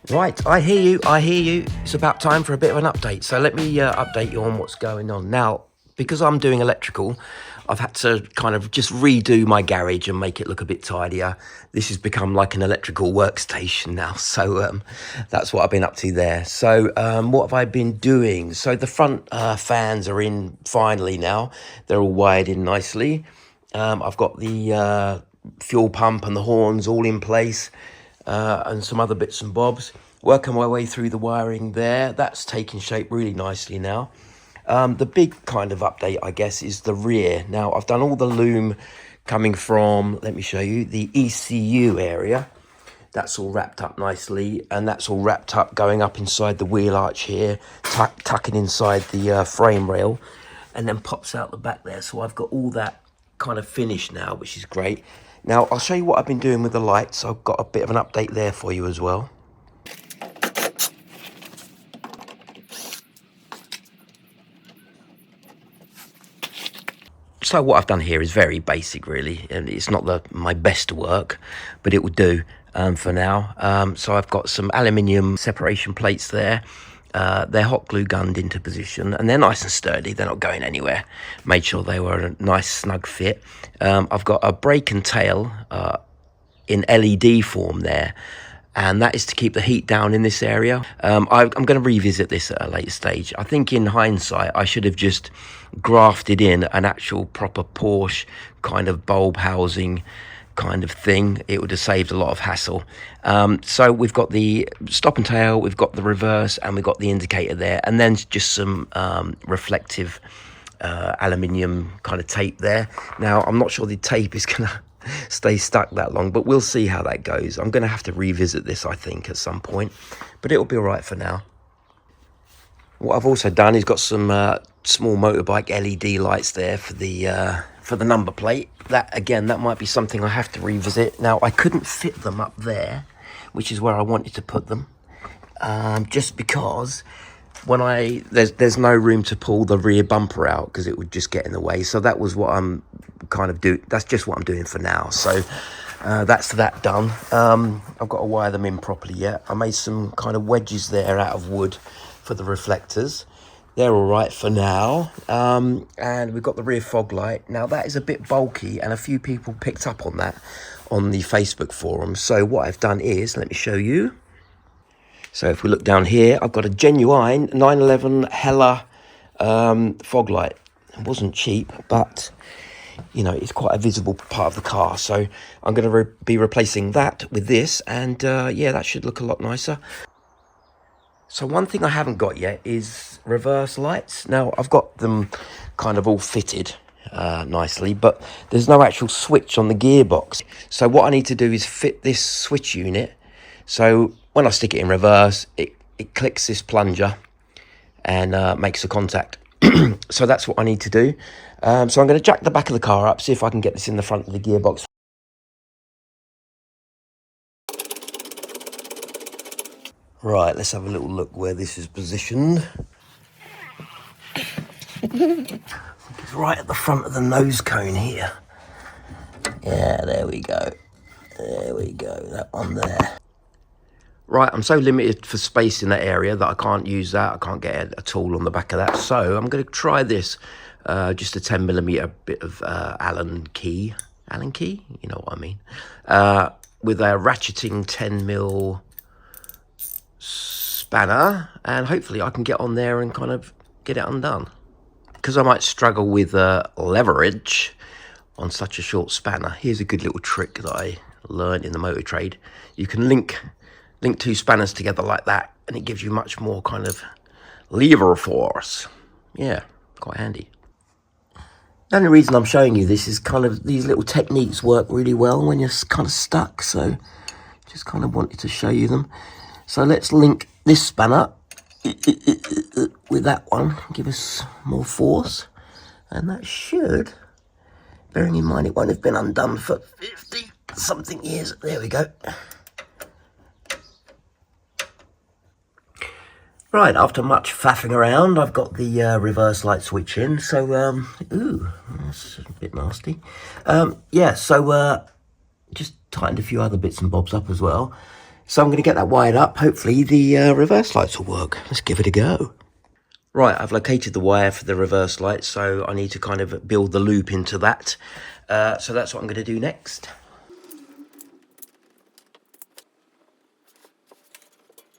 Right, I hear you, I hear you. It's about time for a bit of an update. So let me update you on what's going on. Now, because I'm doing electrical, I've had to kind of just redo my garage and make it look a bit tidier. This has become like an electrical workstation now. So that's what I've been up to there. So what have I been doing? So the front fans are in finally now. They're all wired in nicely. I've got the fuel pump and the horns all in place. And some other bits and bobs. Working my way through the wiring there. That's taking shape really nicely now. The big kind of update, I guess, is the rear. Now, I've done all the loom coming from, let me show you, the ECU area. That's all wrapped up nicely, and that's all wrapped up going up inside the wheel arch here, tucking inside the frame rail, and then pops out the back there. So I've got all that kind of finished now, which is great. Now, I'll show you what I've been doing with the lights. I've got a bit of an update there for you as well. So what I've done here is very basic, really, and it's not my best work, but it will do for now. So I've got some aluminium separation plates there. They're hot glue gunned into position, and they're nice and sturdy. They're not going anywhere. Made sure they were a nice snug fit. I've got a brake and tail in LED form there, and that is to keep the heat down in this area. I'm going to revisit this at a later stage. I think in hindsight, I should have just grafted in an actual proper Porsche kind of bulb housing kind of thing. It would have saved a lot of hassle. So we've got the stop and tail, we've got the reverse, and we've got the indicator there, and then just some reflective aluminium kind of tape there. Now, I'm not sure the tape is going to stay stuck that long, but we'll see how that goes. I'm going to have to revisit this, I think, at some point, but it'll be all right for now. What I've also done is got some small motorbike LED lights there for the number plate. That, again, that might be something I have to revisit. Now, I couldn't fit them up there, which is where I wanted to put them, just because there's no room to pull the rear bumper out because it would just get in the way. So that was what I'm kind of doing. That's just what I'm doing for now. So that's that done. I've got to wire them in properly yet. I made some kind of wedges there out of wood for the reflectors. They're all right for now. And we've got the rear fog light. Now, that is a bit bulky, and a few people picked up on that on the Facebook forum. So what I've done is, let me show you. So if we look down here, I've got a genuine 911 Hella fog light. It wasn't cheap, but, you know, it's quite a visible part of the car. So I'm going to be replacing that with this, and yeah, that should look a lot nicer. So one thing I haven't got yet is reverse lights. Now, I've got them kind of all fitted nicely, but there's no actual switch on the gearbox. So what I need to do is fit this switch unit. So when I stick it in reverse, it clicks this plunger and makes a contact. So that's what I need to do. So I'm going to jack the back of the car up, see if I can get this in the front of the gearbox. Right, let's have a little look where this is positioned. It's right at the front of the nose cone here. Yeah, there we go. There we go, that one there. Right, I'm so limited for space in that area that I can't use that. I can't get a tool on the back of that. So I'm going to try this, just a 10mm bit of Allen key. Allen key? You know what I mean. With a ratcheting 10mm spanner, and hopefully I can get on there and kind of get it undone. Because I might struggle with leverage on such a short spanner, here's a good little trick that I learned in the motor trade. You can link two spanners together like that, and it gives you much more kind of lever force. Yeah, quite handy. The only reason I'm showing you this is kind of these little techniques work really well when you're kind of stuck, so just kind of wanted to show you them. So let's link this spanner with that one, give us more force, and that should, bearing in mind it won't have been undone for 50 something years. There we go. Right, after much faffing around, I've got the reverse light switch in. So, ooh, that's a bit nasty. Yeah, so just tightened a few other bits and bobs up as well. So I'm going to get that wired up. Hopefully the reverse lights will work. Let's give it a go. Right, I've located the wire for the reverse light, so I need to kind of build the loop into that. So that's what I'm going to do next.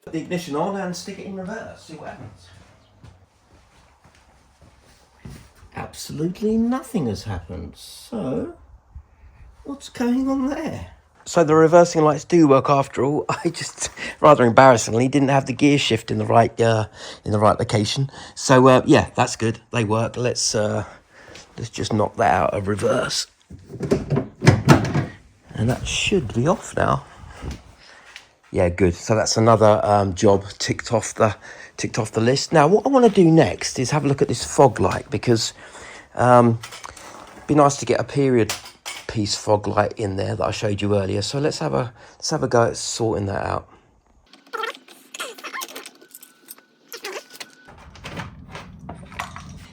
Put the ignition on and stick it in reverse, see what happens. Absolutely nothing has happened, so what's going on there? So the reversing lights do work after all. I just, rather embarrassingly, didn't have the gear shift in the right location. So yeah, that's good. They work. Let's just knock that out of reverse, and that should be off now. Yeah, good. So that's another job ticked off the list. Now, what I want to do next is have a look at this fog light, because it'd be nice to get a period piece fog light in there that I showed you earlier. So let's have a go at sorting that out.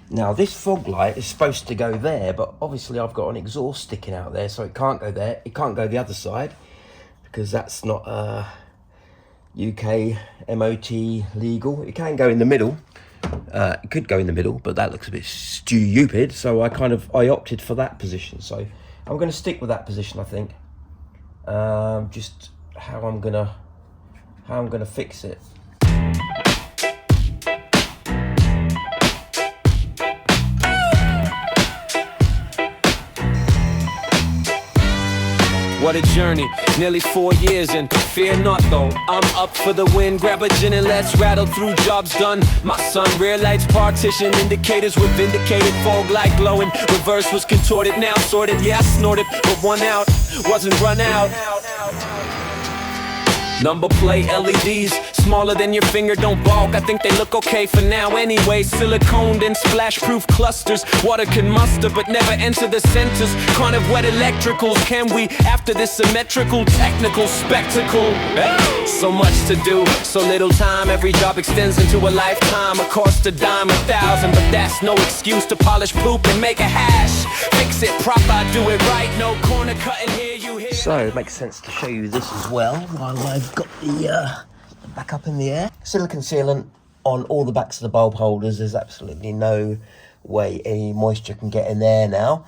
Now this fog light is supposed to go there, but obviously I've got an exhaust sticking out there, so it can't go there. It can't go the other side because that's not UK MOT legal. It can go in the middle. It could go in the middle, but that looks a bit stupid. So I opted for that position. So I'm going to stick with that position, I think. Just how I'm gonna fix it. What a journey, nearly 4 years, and fear not though, I'm up for the win. Grab a gin and let's rattle through, jobs done. My son, rear lights partition, indicators were vindicated, fog light glowing, reverse was contorted, now sorted. Yeah, I snorted, but one out, wasn't run out. Number plate LEDs, smaller than your finger, don't balk. I think they look okay for now anyway. Siliconed and splash-proof clusters. Water can muster but never enter the centers. Kind of wet electricals, can we? After this symmetrical technical spectacle. So much to do, so little time. Every job extends into a lifetime. A cost a dime, 1,000, but that's no excuse to polish poop and make a hash. Fix it proper, do it right. No corner cutting here, you hear. So it makes sense to show you this as well while I've got the back up in the air. Silicone sealant on all the backs of the bulb holders. There's absolutely no way any moisture can get in there now.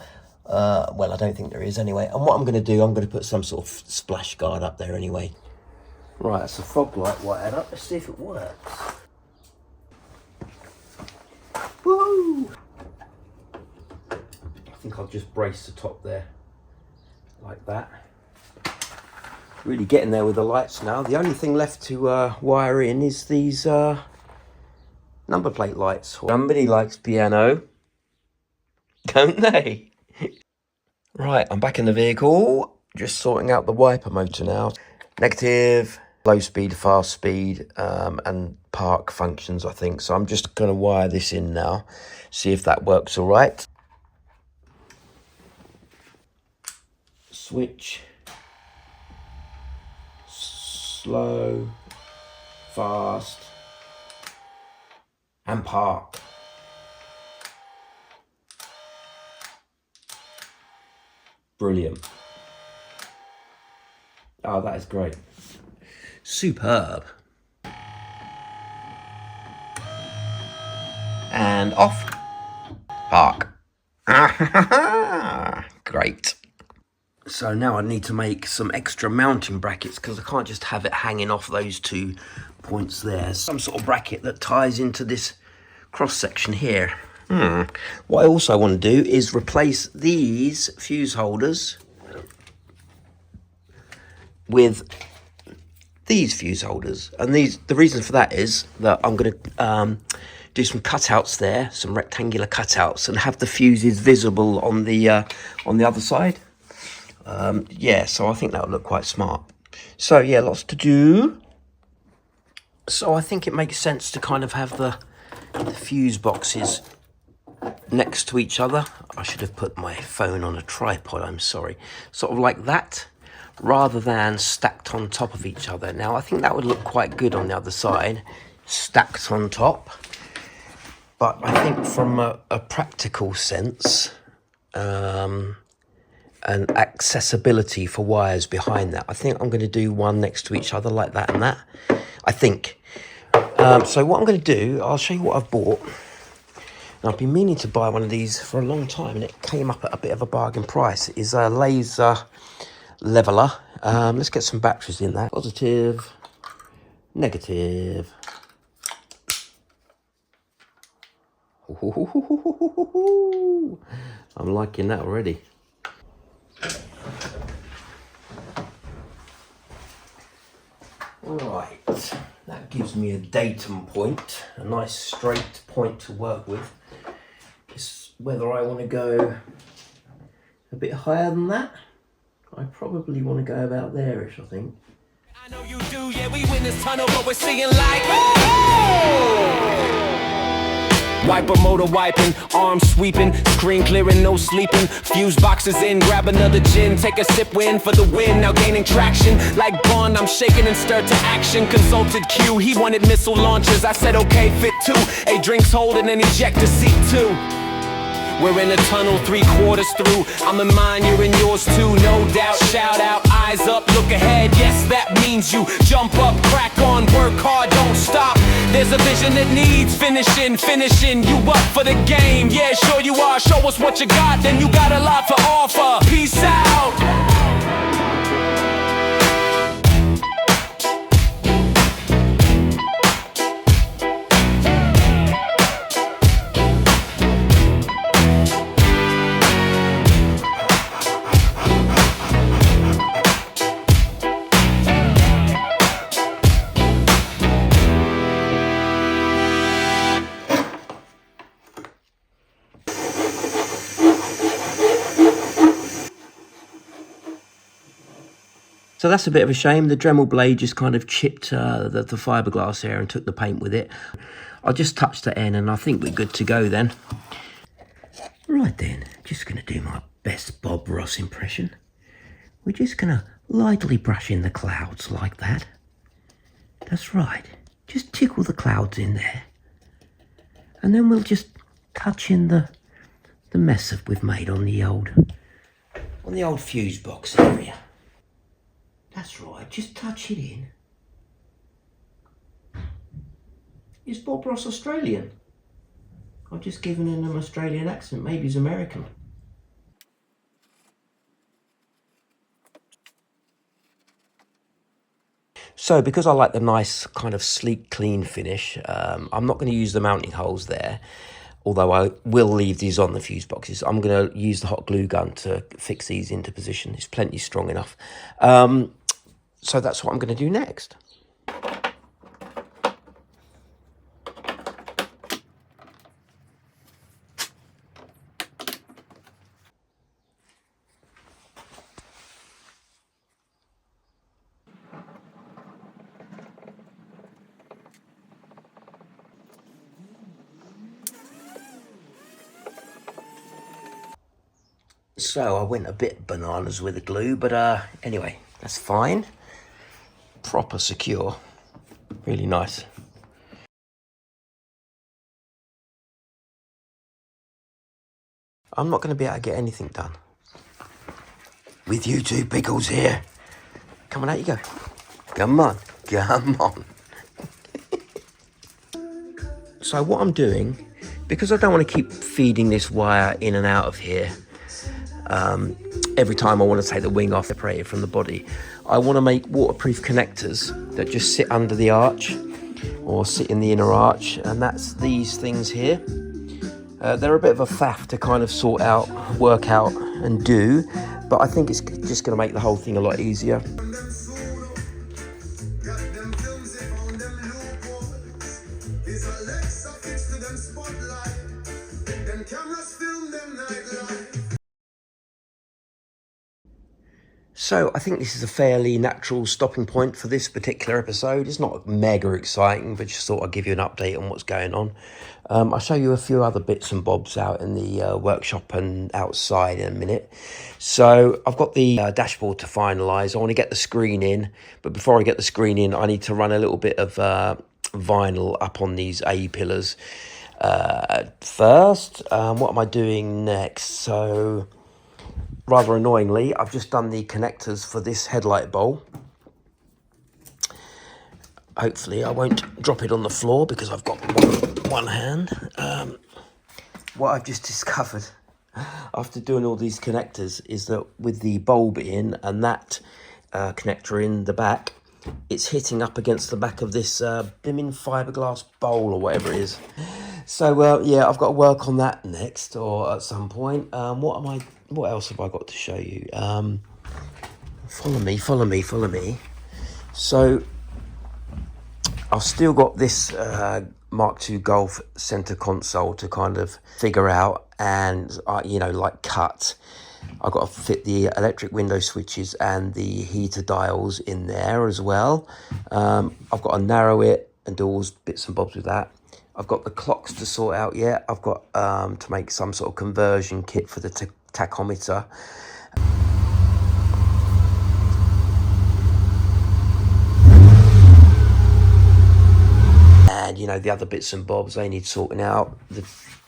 Well, I don't think there is anyway. And what I'm going to do, I'm going to put some sort of splash guard up there anyway. Right, that's a fog light wired up. Let's see if it works. Woo! I think I'll just brace the top there like that. Really getting there with the lights now. The only thing left to wire in is these number plate lights. Somebody likes piano, don't they? Right, I'm back in the vehicle. Just sorting out the wiper motor now. Negative, low speed, fast speed, and park functions, I think. So I'm just going to wire this in now, see if that works all right. Switch. Slow, fast, and park. Brilliant. Oh, that is great. Superb. And off. Park. Great. So now I need to make some extra mounting brackets because I can't just have it hanging off those 2 points there. Some sort of bracket that ties into this cross section here. What I also want to do is replace these fuse holders with these fuse holders. And the reason for that is that I'm going to do some cutouts there, some rectangular cutouts, and have the fuses visible on the other side. Yeah, so I think that would look quite smart. So yeah, lots to do. So I think it makes sense to kind of have the fuse boxes next to each other. I should have put my phone on a tripod, I'm sorry. Sort of like that, rather than stacked on top of each other. Now, I think that would look quite good on the other side, stacked on top. But I think from a practical sense, and accessibility for wires behind that. I think I'm going to do one next to each other like that and that, I think. So what I'm going to do, I'll show you what I've bought. And I've been meaning to buy one of these for a long time, and it came up at a bit of a bargain price. It is a laser leveler. Let's get some batteries in there. Positive, negative. I'm liking that already. Right, that gives me a datum point, a nice straight point to work with. It's whether I want to go a bit higher than that. I probably want to go about there-ish, I think. I know you do, yeah, we win this tunnel, but we're seeing like oh! Wiper motor wiping, arms sweeping, screen clearing, no sleeping. Fuse boxes in, grab another gin, take a sip, win for the win. Now gaining traction, like Bond, I'm shaking and stirred to action. Consulted Q, he wanted missile launchers. I said okay, fit two. A drinks hold and an ejector seat too. We're in a tunnel 3/4 through. I'm in mine, you're in yours too, no doubt. Shout out, eyes up, look ahead. Yes, that means you jump up, crack on, work hard, don't stop. There's a vision that needs finishing you up for the game. Yeah, sure you are. Show us what you got, then you got a lot to offer. Peace out. So that's a bit of a shame. The Dremel blade just kind of chipped the fiberglass there and took the paint with it. I'll just touch the end and I think we're good to go then. Right then, just going to do my best Bob Ross impression. We're just going to lightly brush in the clouds like that. That's right. Just tickle the clouds in there. And then we'll just touch in the mess that we've made on the old fuse box area. That's right, just touch it in. Is Bob Ross Australian? I've just given him an Australian accent, maybe he's American. So because I like the nice kind of sleek, clean finish, I'm not going to use the mounting holes there, although I will leave these on the fuse boxes. I'm going to use the hot glue gun to fix these into position. It's plenty strong enough. So that's what I'm going to do next. So I went a bit bananas with the glue, but anyway, that's fine. Proper secure, really nice. I'm not going to be able to get anything done with you two pickles here. Come on, out you go. Come on, come on. So what I'm doing, because I don't want to keep feeding this wire in and out of here, every time I want to take the wing off, separated from the body, I want to make waterproof connectors that just sit under the arch or sit in the inner arch, and that's these things here. They're a bit of a faff to kind of sort out, work out and do, but I think it's just going to make the whole thing a lot easier. So I think this is a fairly natural stopping point for this particular episode. It's not mega exciting, but just thought I'd give you an update on what's going on. I'll show you a few other bits and bobs out in the workshop and outside in a minute. So I've got the dashboard to finalise. I want to get the screen in, but before I get the screen in, I need to run a little bit of vinyl up on these A-pillars first. What am I doing next? So rather annoyingly, I've just done the connectors for this headlight bowl. Hopefully I won't drop it on the floor because I've got one hand. What I've just discovered after doing all these connectors is that with the bulb in and that connector in the back, it's hitting up against the back of this blimmin' fiberglass bowl or whatever it is. So yeah, I've got to work on that next or at some point. What else have I got to show you? Follow me. So I've still got this Mark II Golf center console to kind of figure out and, like cut. I've got to fit the electric window switches and the heater dials in there as well. I've got to narrow it and do all bits and bobs with that. I've got the clocks to sort out yet. I've got to make some sort of conversion kit for the tachometer. And, the other bits and bobs, they need sorting out. The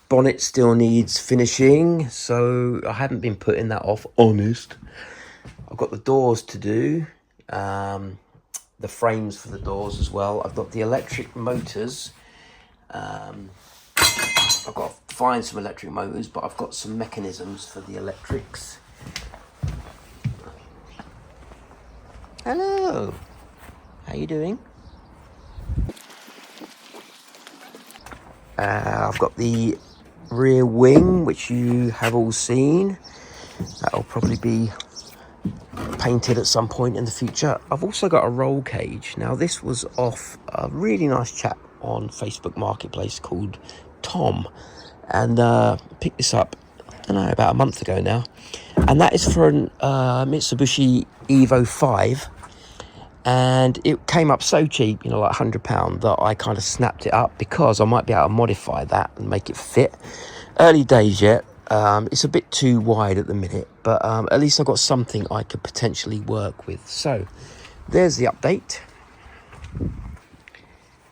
bonnet still needs finishing, so I haven't been putting that off, honest. I've got the doors to do, the frames for the doors as well. I've got the electric motors. I've got to find some electric motors, but I've got some mechanisms for the electrics. Hello, how you doing? I've got the rear wing, which you have all seen. That'll probably be painted at some point in the future. I've also got a roll cage. Now, this was off a really nice chap on Facebook Marketplace called Tom. And picked this up, I don't know, about a month ago now. And that is for an Mitsubishi Evo 5. And it came up so cheap, like £100, that I kind of snapped it up because I might be able to modify that and make it fit. Early days yet. It's a bit too wide at the minute, but at least I've got something I could potentially work with. So there's the update.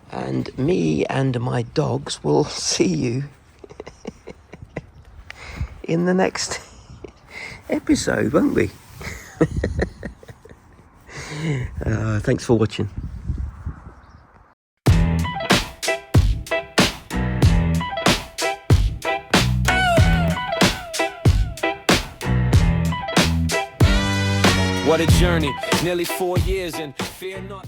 And me and my dogs will see you in the next episode, won't we? Thanks for watching. What a journey, nearly 4 years and fear not.